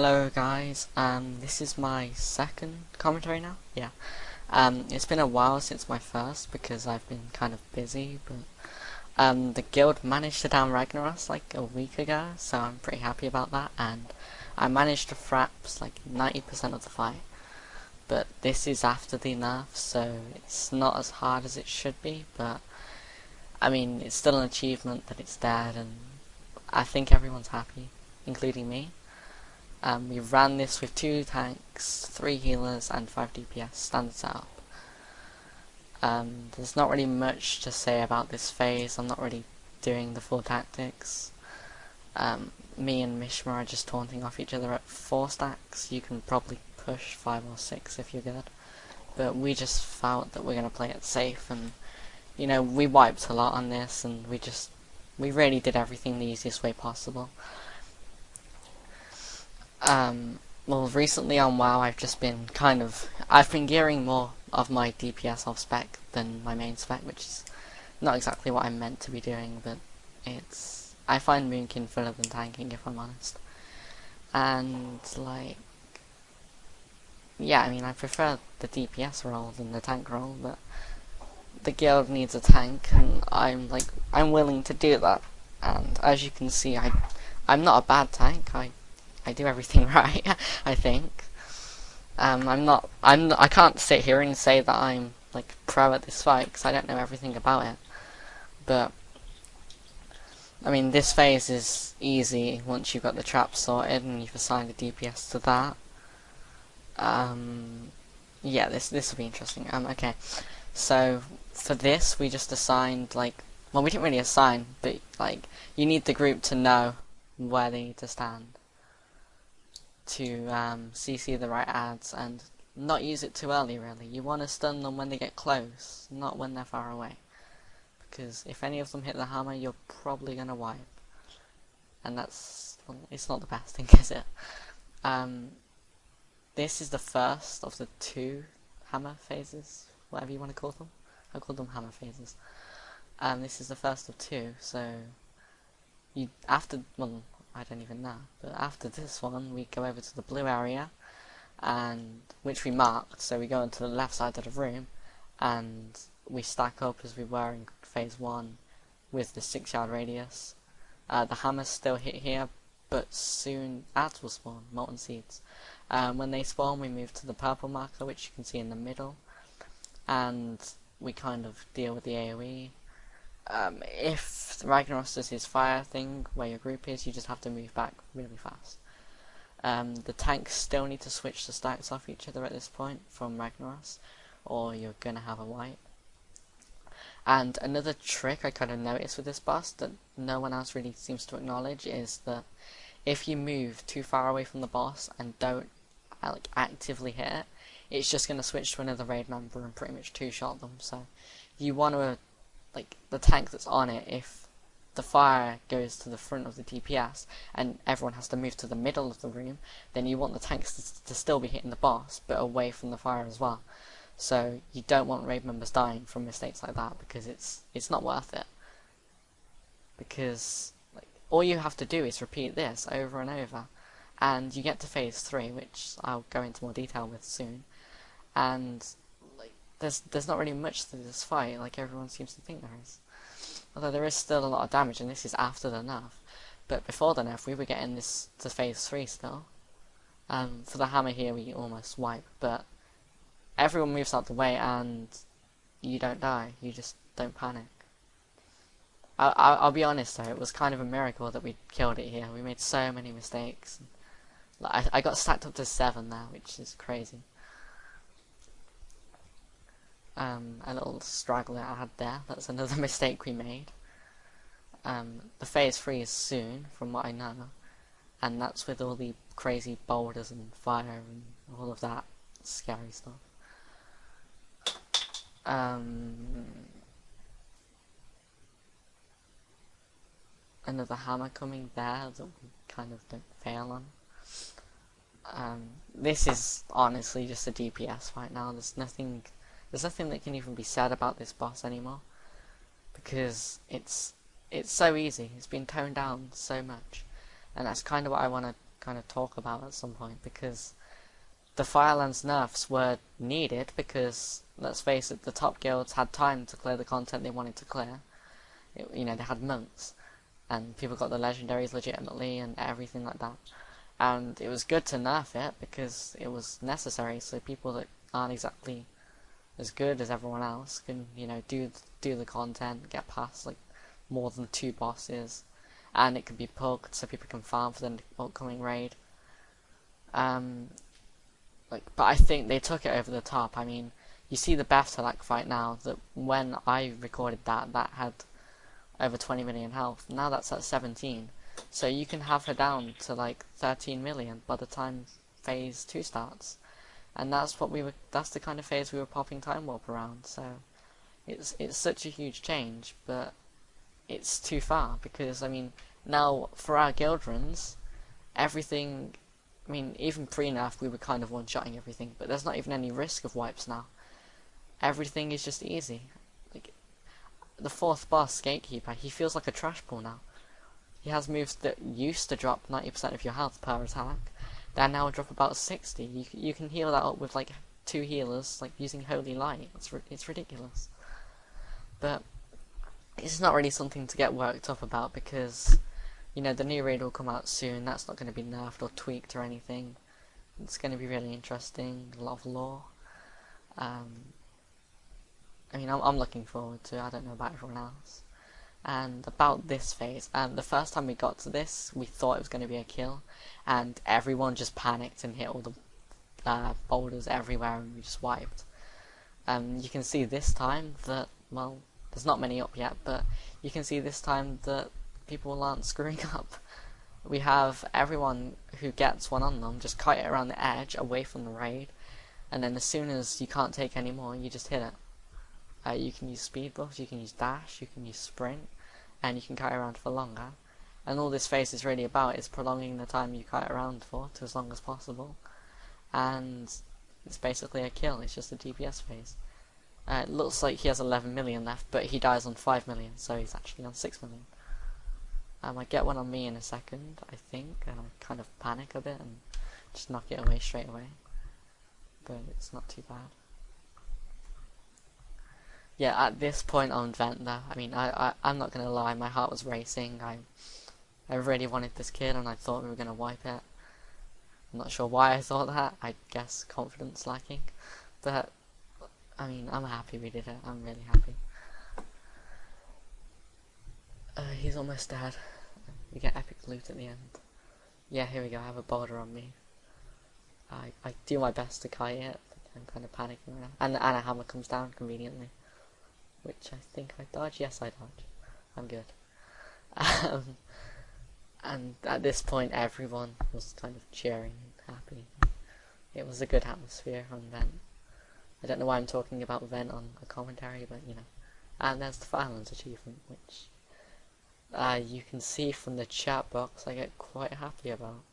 Hello guys, this is my second commentary now, yeah. It's been a while since my first because I've been kind of busy, but the guild managed to down Ragnaros like a week ago, so I'm pretty happy about that, and I managed to fraps like 90% of the fight. But this is after the nerf, so it's not as hard as it should be, but I mean, it's still an achievement that it's dead, and I think everyone's happy, including me. We ran this with 2 tanks, 3 healers, and 5 DPS standard setup. There's not really much to say about this phase. I'm not really doing the full tactics. Me and Mishma are just taunting off each other at 4 stacks. You can probably push 5 or 6 if you're good. But we just felt that we're going to play it safe, and you know, we wiped a lot on this, and we really did everything the easiest way possible. Well, recently on WoW, I've been gearing more of my DPS off spec than my main spec, which is not exactly what I'm meant to be doing, but I find Moonkin fuller than tanking, if I'm honest. And, like, yeah, I mean, I prefer the DPS role than the tank role, but the guild needs a tank, and I'm willing to do that. And as you can see, I'm not a bad tank. I do everything right, I think. I can't sit here and say that I'm like pro at this fight because I don't know everything about it. But I mean, this phase is easy once you've got the trap sorted and you've assigned a DPS to that. Yeah, this will be interesting. Okay, so for this we just assigned we didn't really assign, but you need the group to know where they need to stand to CC the right ads and not use it too early, really. You want to stun them when they get close, not when they're far away. Because if any of them hit the hammer, you're probably going to wipe. And it's not the best thing, is it? This is the first of the 2 hammer phases, whatever you want to call them. I call them hammer phases. This is the first of 2, so I don't even know, but after this one we go over to the blue area, and which we marked, so we go into the left side of the room and we stack up as we were in phase 1 with the 6-yard radius. The hammers still hit here, but soon ads will spawn, molten seeds. When they spawn we move to the purple marker, which you can see in the middle, and we kind of deal with the AoE. If Ragnaros does his fire thing where your group is, you just have to move back really fast. The tanks still need to switch the stacks off each other at this point from Ragnaros, or you're gonna have a wipe. And another trick I kind of noticed with this boss that no one else really seems to acknowledge is that if you move too far away from the boss and don't actively hit it, it's just gonna switch to another raid member and pretty much 2-shot them. So you want to the tank that's on it, if the fire goes to the front of the DPS and everyone has to move to the middle of the room, then you want the tanks to still be hitting the boss but away from the fire as well. So you don't want raid members dying from mistakes like that, because it's not worth it. Because all you have to do is repeat this over and over, and you get to phase 3, which I'll go into more detail with soon, and there's not really much to this fight like everyone seems to think there is. Although there is still a lot of damage, and this is after the nerf. But before the nerf we were getting this to phase 3 still. For the hammer here we almost wipe, but everyone moves out the way and you don't die, you just don't panic. I'll be honest though, it was kind of a miracle that we killed it here. We made so many mistakes. I got stacked up to 7 there, which is crazy. A little straggler I had there, that's another mistake we made. The phase 3 is soon, from what I know, and that's with all the crazy boulders and fire and all of that scary stuff. Another hammer coming there that we kind of don't fail on. This is honestly just a DPS right now. There's nothing that can even be said about this boss anymore, because it's so easy. It's been toned down so much, and that's kind of what I want to kind of talk about at some point, because the Firelands nerfs were needed because, let's face it, the top guilds had time to clear the content they wanted to clear. You know, they had months, and people got the legendaries legitimately and everything like that. And it was good to nerf it because it was necessary, so people that aren't exactly as good as everyone else can, you know, do the content, get past like more than 2 bosses, and it can be poked so people can farm for the upcoming raid. But I think they took it over the top. I mean, you see the Beftalak fight now, that when I recorded that had over 20 million health. Now that's at 17. So you can have her down to like 13 million by the time phase 2 starts. And that's the kind of phase we were popping Time Warp around. So it's such a huge change, but it's too far, because I mean, now for our guild runs, everything, I mean, even pre-nerf we were kind of one-shotting everything, but there's not even any risk of wipes now. Everything is just easy. Like, the 4th boss, Gatekeeper, he feels like a trash pool now. He has moves that used to drop 90% of your health per attack, that now drop about 60. You can heal that up with like 2 healers, like using Holy Light. It's ridiculous. But it's not really something to get worked up about, because, you know, the new raid will come out soon. That's not going to be nerfed or tweaked or anything. It's going to be really interesting. A lot of lore. I mean, I'm looking forward to it. I don't know about everyone else. And about this phase, the first time we got to this, we thought it was going to be a kill, and everyone just panicked and hit all the boulders everywhere, and we just wiped. You can see this time that, well, there's not many up yet, but you can see this time that people aren't screwing up. We have everyone who gets one on them just kite it around the edge, away from the raid, and then as soon as you can't take any more, you just hit it. You can use speed buffs, you can use dash, you can use sprint, and you can kite around for longer. And all this phase is really about is prolonging the time you kite around for to as long as possible. And it's basically a kill, it's just a DPS phase. It looks like he has 11 million left, but he dies on 5 million, so he's actually on 6 million. I get one on me in a second, I think, and I kind of panic a bit and just knock it away straight away. But it's not too bad. Yeah, at this point on Vent though, I mean, I'm not gonna lie, my heart was racing. I really wanted this kid, and I thought we were gonna wipe it. I'm not sure why I thought that. I guess confidence lacking. But, I mean, I'm happy we did it. I'm really happy. He's almost dead. We get epic loot at the end. Yeah, here we go, I have a boulder on me. I do my best to kite it, but I'm kind of panicking right now. And a hammer comes down conveniently, which I think I dodge. Yes, I dodge. I'm good. And at this point, everyone was kind of cheering and happy. It was a good atmosphere on Vent. I don't know why I'm talking about Vent on a commentary, but you know. And there's the Firelands achievement, which you can see from the chat box I get quite happy about.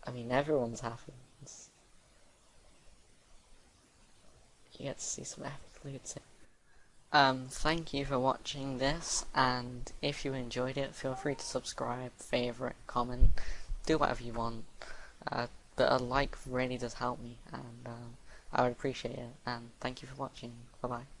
I mean, everyone's happy. You get to see some epic loot. Thank you for watching this, and if you enjoyed it, feel free to subscribe, favourite, comment, do whatever you want. But a like really does help me, and I would appreciate it. And thank you for watching. Bye bye.